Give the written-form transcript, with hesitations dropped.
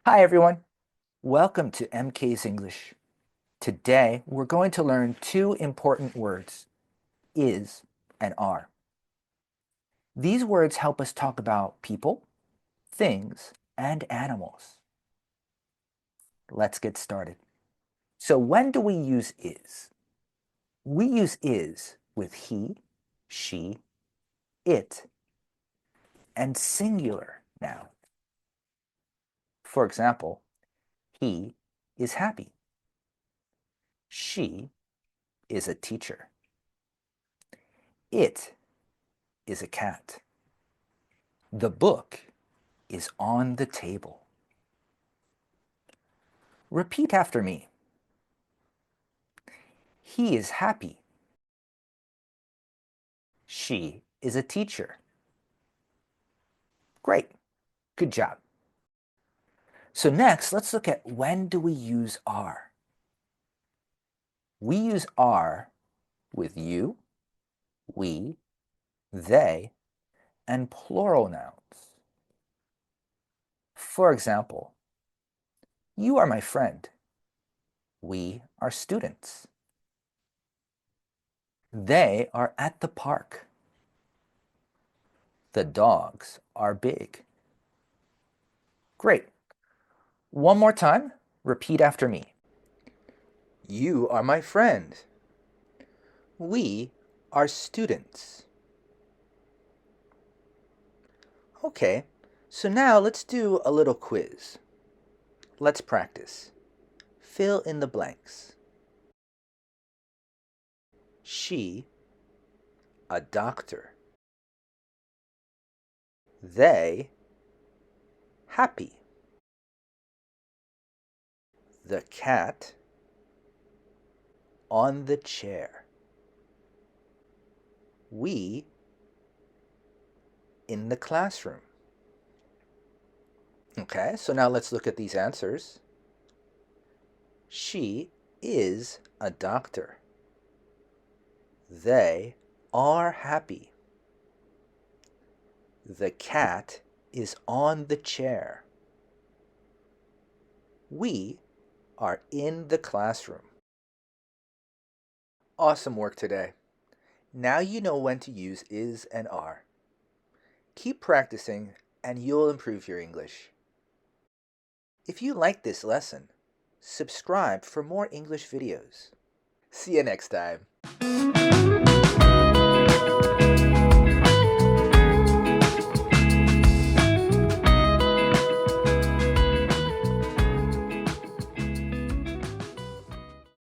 Hi everyone, welcome to MK's English. Today we're going to learn two important words, is and are. These words help us talk about people, things, and animals. Let's get started. So when do we use is? We use is with he, she, it, and singular noun. For example, he is happy. She is a teacher. It is a cat. The book is on the table. Repeat after me. He is happy. She is a teacher. Great. Good job. So next, let's look at when do we use are. We use are with you, we, they, and plural nouns. For example, you are my friend. We are students. They are at the park. The dogs are big. Great. One more time. Repeat after me. You are my friend. We are students. Okay, so now let's do a little quiz. Let's practice. Fill in the blanks. She, a doctor. They, happy. The cat, on the chair. We, in the classroom. Okay, so now let's look at these answers. She is a doctor. They are happy. The cat is on the chair. We are in the classroom. Awesome work today. Now you know when to use is and are. Keep practicing and you'll improve your English. If you like this lesson, subscribe for more English videos. See you next time.